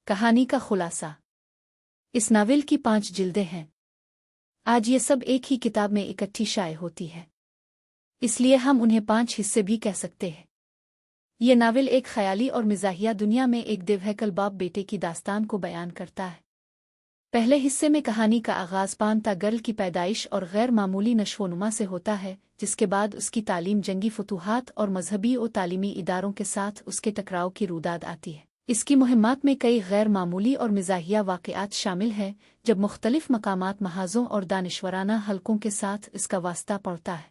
कहानी का खुलासा। इस नावल की 5 जिल्दें हैं। आज ये सब एक ही किताब में इकट्ठी शाये होती है, इसलिए हम उन्हें 5 हिस्से भी कह सकते हैं। ये नावल एक ख्याली और मिजाहिया दुनिया में एक दिव्यकल बाप बेटे की दास्तान को बयान करता है। पहले हिस्से में कहानी का आगाज पांता गर्ल की पैदाइश और गैर मामूली नशोनुमा से होता है, जिसके बाद उसकी तालीम जंगी फतूहात और मजहबी और तालीमी इदारों के साथ उसके टकराव की रूदाद आती है। इसकी मुहिम्मात में कई गैर मामूली और मिजाहिया वाक़यात शामिल हैं, जब मुख्तलिफ मकामात महाजों और दानिश्वराना हलकों के साथ इसका वास्ता पड़ता है।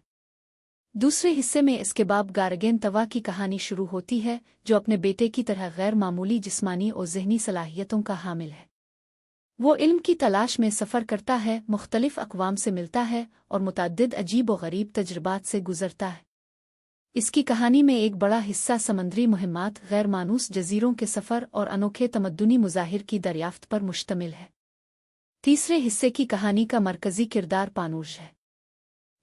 दूसरे हिस्से में इसके बाप गारगेन तवा की कहानी शुरू होती है, जो अपने बेटे की तरह गैर मामूली जिस्मानी और ज़हनी सलाहियतों का हामिल है। वो इल्म की तलाश में सफ़र करता है, मुख्तलिफ अक़वाम से मिलता है और मुतअद्दिद अजीब व गरीब तजुर्बात से गुज़रता है। इसकी कहानी में एक बड़ा हिस्सा समंदरी मुहिम्मात, गैर मानूस जजीरों के सफ़र और अनोखे तमद्दुनी मुज़ाहिर की दरियाफ्त पर मुश्तमिल है। तीसरे हिस्से की कहानी का मरकज़ी किरदार पानूर्ज है।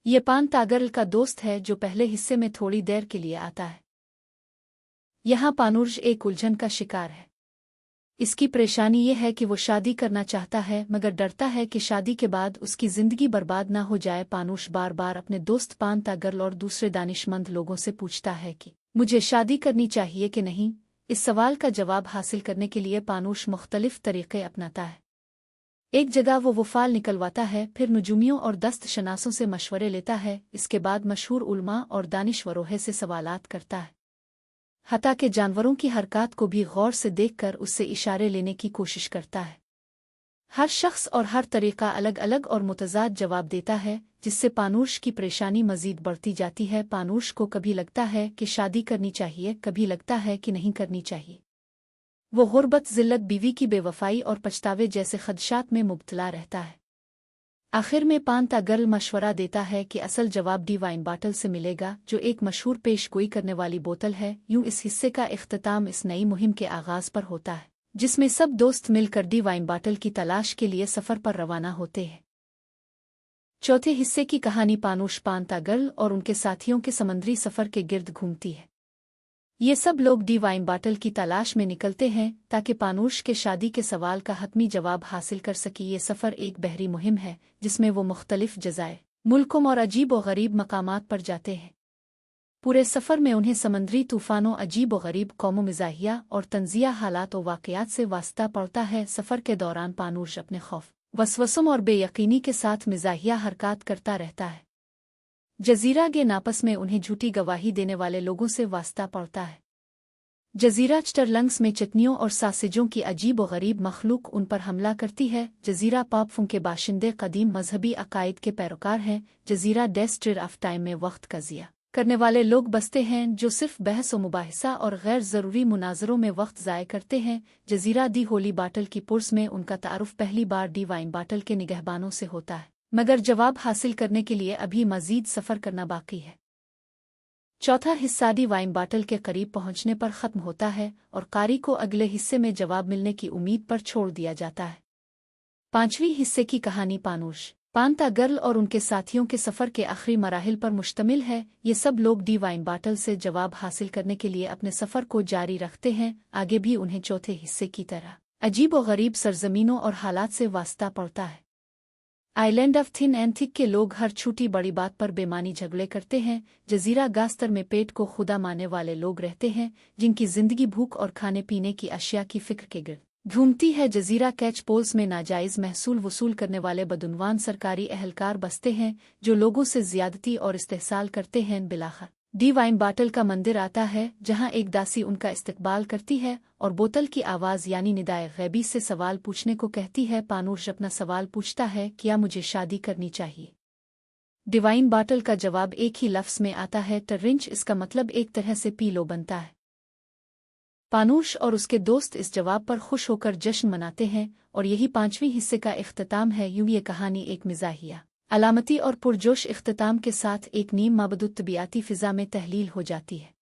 ये पांतागर्ल का दोस्त है जो पहले हिस्से में थोड़ी देर के लिए आता है। यहाँ पानूर्ज एक उलझन का शिकार है। इसकी परेशानी ये है कि वो शादी करना चाहता है, मगर डरता है कि शादी के बाद उसकी ज़िंदगी बर्बाद ना हो जाए। पानूर्ज बार बार अपने दोस्त पांतागर्ल और दूसरे दानिशमंद लोगों से पूछता है कि मुझे शादी करनी चाहिए कि नहीं। इस सवाल का जवाब हासिल करने के लिए पानूर्ज मुख्तलिफ तरीक़े अपनाता है। एक जगह वो फाल निकलवाता है, फिर नुजूमियों और दस्त शनासों से मशवरे लेता है। इसके बाद मशहूर उलमा और दानिश्वरों से सवालात करता है, हत्ता के जानवरों की हरकत को भी गौर से देखकर उससे इशारे लेने की कोशिश करता है। हर शख्स और हर तरीक़ा अलग अलग और मुतज़ाद जवाब देता है, जिससे पानूर्ज की परेशानी मज़ीद बढ़ती जाती है। पानूर्ज को कभी लगता है कि शादी करनी चाहिए, कभी लगता है कि नहीं करनी चाहिए। वो गुर्बत, ज़िल्लत, बीवी की बेवफाई और पछतावे जैसे खदशात में मुब्तला रहता है। आखिर में पांतागर्ल मशवरा देता है कि असल जवाब डी वाइन बाटल से मिलेगा, जो एक मशहूर पेशगोई करने वाली बोतल है। यूं इस हिस्से का इख्तिताम इस नई मुहिम के आगाज़ पर होता है, जिसमें सब दोस्त मिलकर डी वाइन बाटल की तलाश के लिए सफ़र पर रवाना होते हैं। चौथे हिस्से की कहानी पानूर्ज, पांतागर्ल और उनके साथियों के समंदरी सफ़र के गिर्द घूमती है। ये सब लोग डी वाइन बाटल की तलाश में निकलते हैं ताकि पानूर्ज के शादी के सवाल का हतमी जवाब हासिल कर सके। ये सफ़र एक बहरी मुहिम है, जिसमें वो मुख्तलिफ जज़ायर, मुल्कों और अजीब व गरीब मकामात पर जाते हैं। पूरे सफ़र में उन्हें समंदरी तूफ़ानों, अजीब व गरीब कौमों, मिज़ाहिया और तंज़िया हालात और वाक़यात से वास्ता पड़ता है। सफ़र के दौरान पानूर्ज अपने खौफ, वसवसों और बेयकीनी के साथ मिज़ाहिया हरकत करता रहता है। जज़ीरा के नापस में उन्हें झूठी गवाही देने वाले लोगों से वास्ता पड़ता है। जज़ीरा चटरलंग्स में चटनियों और सासिजों की अजीब व गरीब मखलूक उन पर हमला करती है। जज़ीरा पापफुं के बाशिंदे कदीम मजहबी अकायद के पैरोकार हैं। जज़ीरा डेस्ट्रिर ऑफ टाइम में वक्त का ज़िया करने वाले लोग बसते हैं, जो सिर्फ बहस व मुबाहिसा और गैर ज़रूरी मुनाजरों में वक्त ज़ाय करते हैं। जज़ीरा दी होली बाटल की पुर्स में उनका तारुफ पहली बार डी वाइन बाटल के निगहबानों से होता है, मगर जवाब हासिल करने के लिए अभी मज़ीद सफ़र करना बाकी है। चौथा हिस्सा डी वाइन बाटल के करीब पहुंचने पर ख़त्म होता है और कारी को अगले हिस्से में जवाब मिलने की उम्मीद पर छोड़ दिया जाता है। पांचवीं हिस्से की कहानी पानूर्ज, पांतागर्ल और उनके साथियों के सफ़र के आखिरी मराहिल पर मुश्तमिल है। ये सब लोग डी वाइन बाटल से जवाब हासिल करने के लिए अपने सफ़र को जारी रखते हैं। आगे भी उन्हें चौथे हिस्से की तरह अजीब व गरीब सरजमीनों और हालात से वास्ता पड़ता है। Island of thin and thick के लोग हर छोटी बड़ी बात पर बेमानी झगड़े करते हैं। जज़ीरा गास्तर में पेट को खुदा मानने वाले लोग रहते हैं, जिनकी ज़िंदगी भूख और खाने पीने की अशिया की फ़िक्र के गिर्द घूमती है। जज़ीरा कैच पोल्स में नाजायज़ महसूल वसूल करने वाले बदउनवान सरकारी अहलकार बसते हैं, जो लोगों से ज़्यादती और इस्तेहसाल करते हैं। बिलाखिर डी वाइन बाटल का मंदिर आता है, जहां एक दासी उनका इस्तकबाल करती है और बोतल की आवाज़ यानी निदाए गैबी से सवाल पूछने को कहती है। पानूर्ज अपना सवाल पूछता है, क्या मुझे शादी करनी चाहिए। डिवाइन बाटल का जवाब एक ही लफ्ज़ में आता है, टरिंच। इसका मतलब एक तरह से पी लो बनता है। पानूर्ज और उसके दोस्त इस जवाब पर खुश होकर जश्न मनाते हैं और यही पांचवीं हिस्से का इख्तिताम है। यूं ये कहानी एक मिज़ाहिया, अलामती और पुरजोश इख्तिताम के साथ एक नीम माबदूत तबीयाती फ़िज़ा में तहलील हो जाती है।